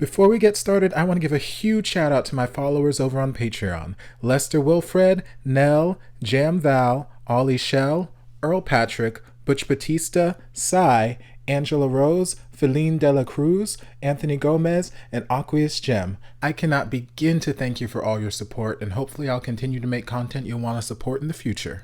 Before we get started, I want to give a huge shout out to my followers over on Patreon. Lester Wilfred, Nell, Jam Val, Ollie Shell, Earl Patrick, Butch Batista, Cy, Angela Rose, Feline Dela Cruz, Anthony Gomez, and Aqueous Gem. I cannot begin to thank you for all your support, and hopefully I'll continue to make content you'll want to support in the future.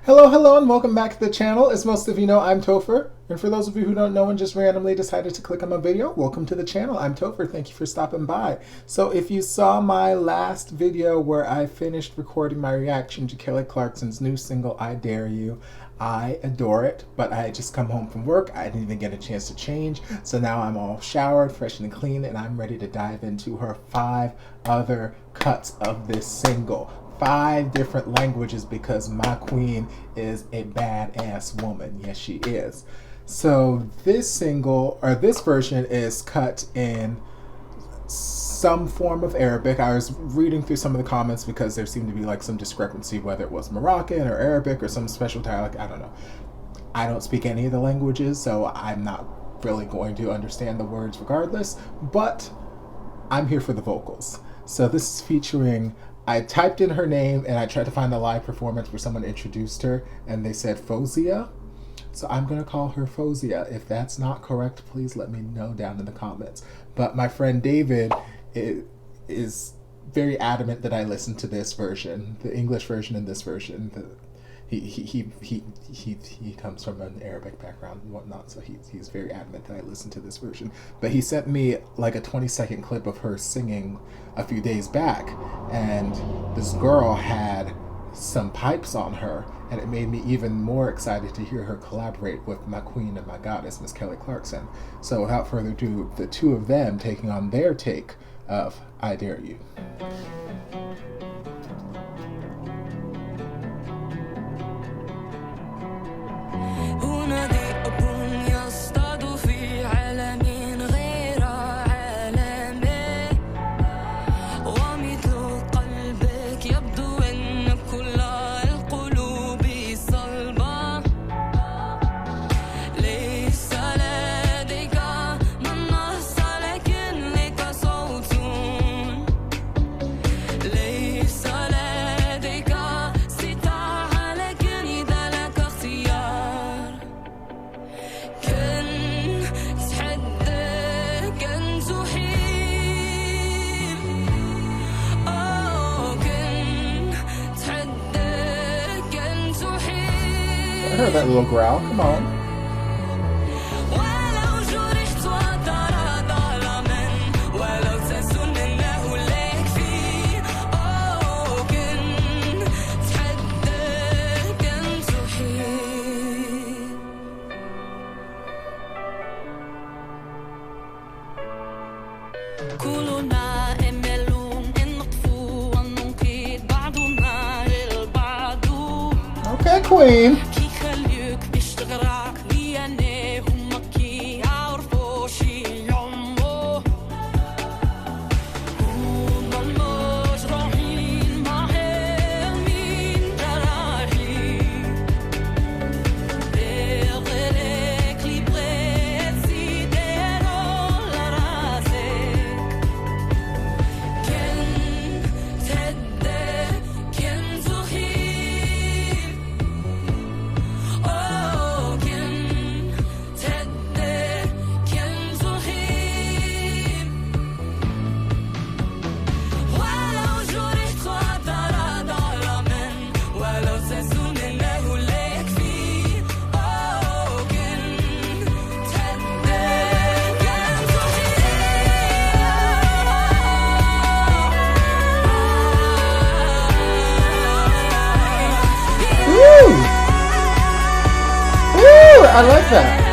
Hello, and welcome back to the channel. As most of you know, I'm Topher. And for those of you who don't know and just randomly decided to click on my video, welcome to the channel. I'm Topher. Thank you for stopping by. So if you saw my last video where I finished recording my reaction to Kelly Clarkson's new single, I Dare You, I adore it, but I had just come home from work. I didn't even get a chance to change. So now I'm all showered, fresh and clean, and I'm ready to dive into her 5 other cuts of this single. 5 different languages, because my queen is a badass woman. Yes, she is. So this single, or this version, is cut in some form of Arabic. I was reading through some of the comments because there seemed to be like some discrepancy whether it was Moroccan or Arabic or some special dialect. I don't know. I don't speak any of the languages, so I'm not really going to understand the words regardless, but I'm here for the vocals. So this is featuring, I typed in her name and I tried to find a live performance where someone introduced her and they said Faouzia. So I'm going to call her Faouzia. If that's not correct, please let me know down in the comments. But my friend David is very adamant that I listen to this version, the English version and this version. He comes from an Arabic background and whatnot, so he's very adamant that I listen to this version. But he sent me like a 20-second clip of her singing a few days back, and this girl had some pipes on her, and it made me even more excited to hear her collaborate with my queen and my goddess, Miss Kelly Clarkson. So without further ado, the two of them taking on their take of I Dare You. I heard that little growl. Come on. Okay, queen. I like that.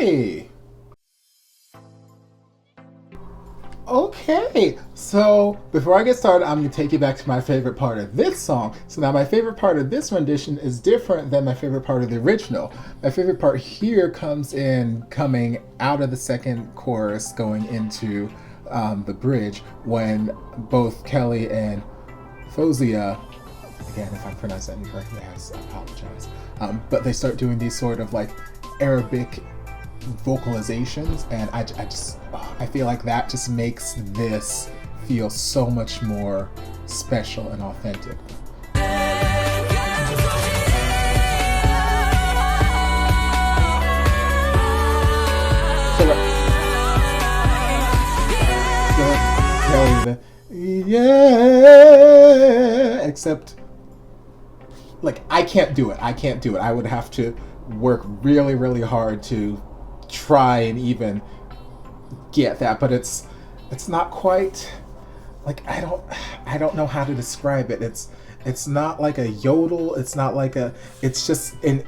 Okay. Okay, so before I get started, I'm going to take you back to my favorite part of this song. So now my favorite part of this rendition is different than my favorite part of the original. My favorite part here coming out of the second chorus, going into the bridge, when both Kelly and Faouzia, again, if I pronounce that incorrectly, I apologize, but they start doing these sort of like Arabic vocalizations, and I feel like that just makes this feel so much more special and authentic. Yeah, except like I can't do it. I would have to work really, really hard to try and even get that, but it's not quite like, I don't know how to describe it. It's not like a yodel. It's not like it's just in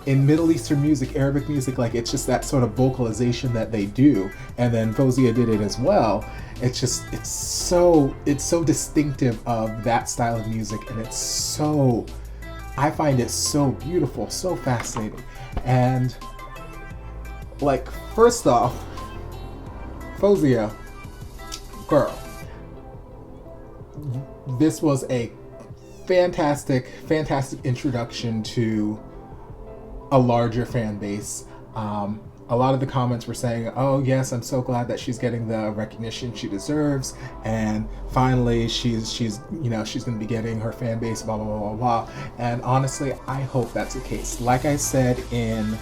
Middle Eastern music, Arabic music, like it's just that sort of vocalization that they do, and then Faouzia did it as well. It's so distinctive of that style of music, and I find it so beautiful, so fascinating. And like, first off, Faouzia, girl, this was a fantastic introduction to a larger fan base. A lot of the comments were saying, oh yes, I'm so glad that she's getting the recognition she deserves, and finally she's going to be getting her fan base, blah blah blah blah blah. And honestly, I hope that's the case. Like I said in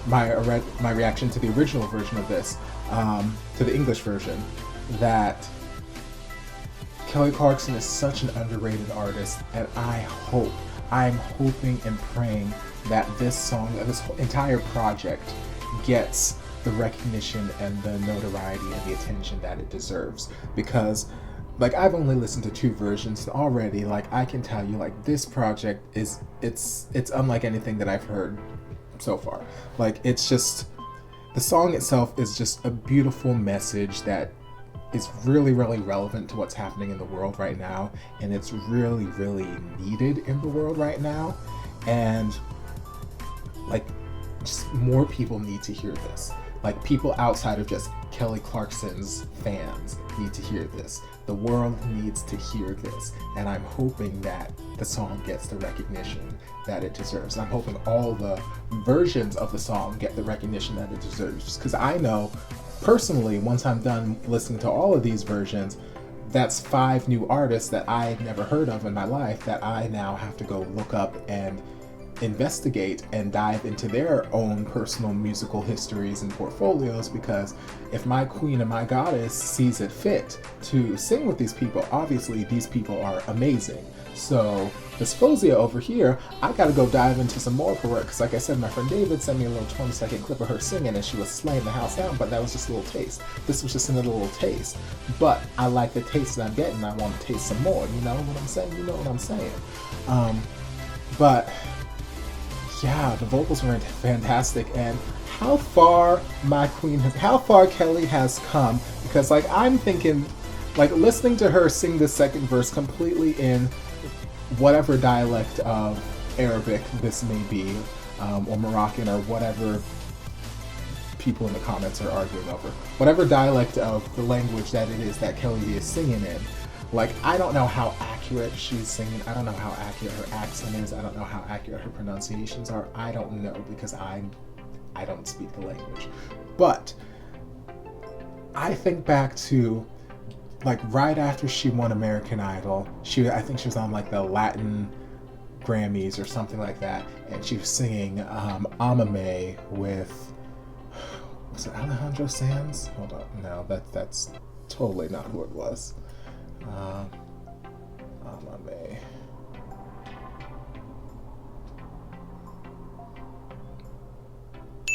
my reaction to the original version of this, to the English version, that Kelly Clarkson is such an underrated artist, and I'm hoping and praying that this song, this whole entire project, gets the recognition and the notoriety and the attention that it deserves. Because like, I've only listened to 2 versions already. Like, I can tell you, like, this project it's unlike anything that I've heard so far. Like, it's just, the song itself is just a beautiful message that is really, really relevant to what's happening in the world right now, and it's really, really needed in the world right now. And like, just more people need to hear this. Like, people outside of just Kelly Clarkson's fans need to hear this. The world needs to hear this, and I'm hoping that the song gets the recognition that it deserves. I'm hoping all the versions of the song get the recognition that it deserves, because I know personally, once I'm done listening to all of these versions, that's 5 new artists that I never heard of in my life that I now have to go look up and investigate and dive into their own personal musical histories and portfolios, because if my queen and my goddess sees it fit to sing with these people, obviously these people are amazing. So this Faouzia over here, I gotta go dive into some more of her work, because like I said, my friend David sent me a little 20-second clip of her singing, and she was slaying the house down, but that was just a little taste. This was just another little taste. But I like the taste that I'm getting. I want to taste some more, you know what I'm saying? You know what I'm saying? But yeah, the vocals were fantastic, and how far Kelly has come, because like, I'm thinking, like, listening to her sing the second verse completely in whatever dialect of Arabic this may be, or Moroccan, or whatever people in the comments are arguing over, whatever dialect of the language that it is that Kelly is singing in. Like, I don't know how accurate she's singing. I don't know how accurate her accent is. I don't know how accurate her pronunciations are. I don't know, because I don't speak the language. But I think back to, like, right after she won American Idol, I think she was on like the Latin Grammys or something like that, and she was singing Amame with, was it Alejandro Sanz? Hold on, no, that's totally not who it was. Amame.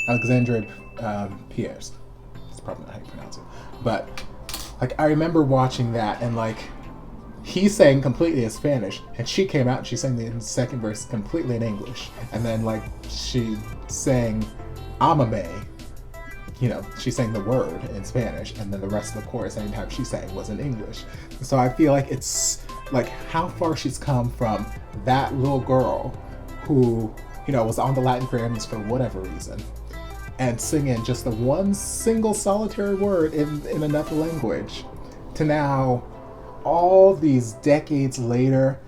Alexandre Pierce. That's probably not how you pronounce it. But like, I remember watching that, and like, he sang completely in Spanish, and she came out and she sang the second verse completely in English, and then like, she sang Amame, you know, she sang the word in Spanish, and then the rest of the chorus anytime she sang was in English. So I feel like it's like how far she's come from that little girl who, you know, was on the Latin Grammys for whatever reason, and singing just the one single solitary word in another language, to now, all these decades later,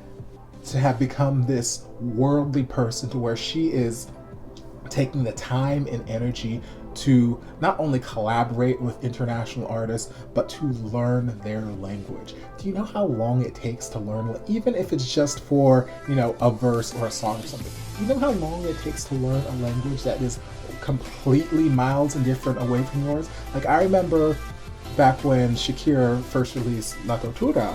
to have become this worldly person, to where she is taking the time and energy to not only collaborate with international artists, but to learn their language. Do you know how long it takes to learn, even if it's just for, you know, a verse or a song or something? You know how long it takes to learn a language that is completely miles and different away from yours? Like, I remember back when Shakira first released La Tortura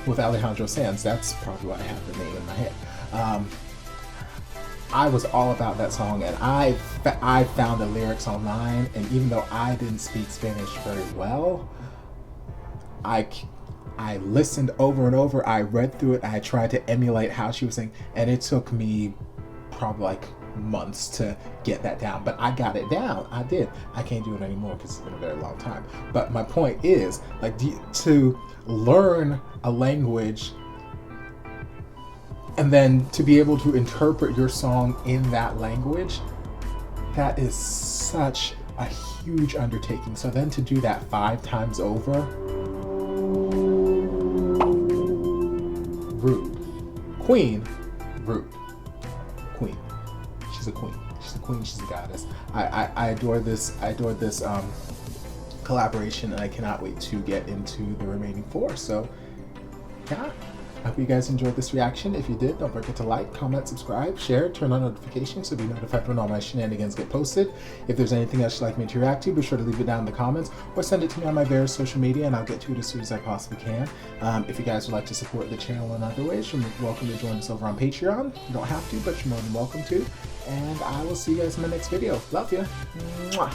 with Alejandro Sanz. That's probably why I have the name in my head. I was all about that song, and I found the lyrics online, and even though I didn't speak Spanish very well, I listened over and over, I read through it, I tried to emulate how she was saying, and it took me probably like months to get that down, but I got it down. I did. I can't do it anymore because it's been a very long time. But my point is, like, to learn a language and then to be able to interpret your song in that language, that is such a huge undertaking. So then to do that 5 times over, rude. Queen, rude. Queen. She's a queen. She's a queen. She's a goddess. I adore this. I adore this collaboration, and I cannot wait to get into the remaining 4. So, yeah. I hope you guys enjoyed this reaction. If you did, don't forget to like, comment, subscribe, share, turn on notifications so be notified when all my shenanigans get posted. If there's anything else you'd like me to react to, be sure to leave it down in the comments or send it to me on my various social media, and I'll get to it as soon as I possibly can. If you guys would like to support the channel in other ways, you're welcome to join us over on Patreon. You don't have to, but you're more than welcome to. And I will see you guys in my next video. Love ya. Mwah.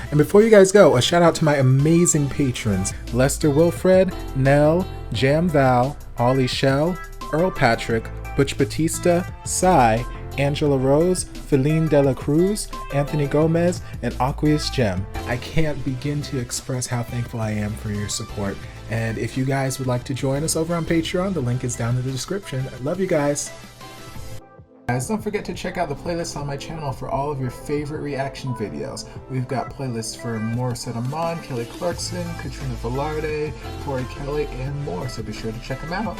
And before you guys go, a shout out to my amazing patrons: Lester Wilfred, Nell, Jam Val, Ollie Shell, Earl Patrick, Butch Batista, Sai, Angela Rose, Feline De La Cruz, Anthony Gomez, and Aqueous Gem. I can't begin to express how thankful I am for your support. And if you guys would like to join us over on Patreon, the link is down in the description. I love you guys. Guys, don't forget to check out the playlists on my channel for all of your favorite reaction videos. We've got playlists for Morissette Amon, Kelly Clarkson, Katrina Velarde, Tori Kelly, and more, so be sure to check them out.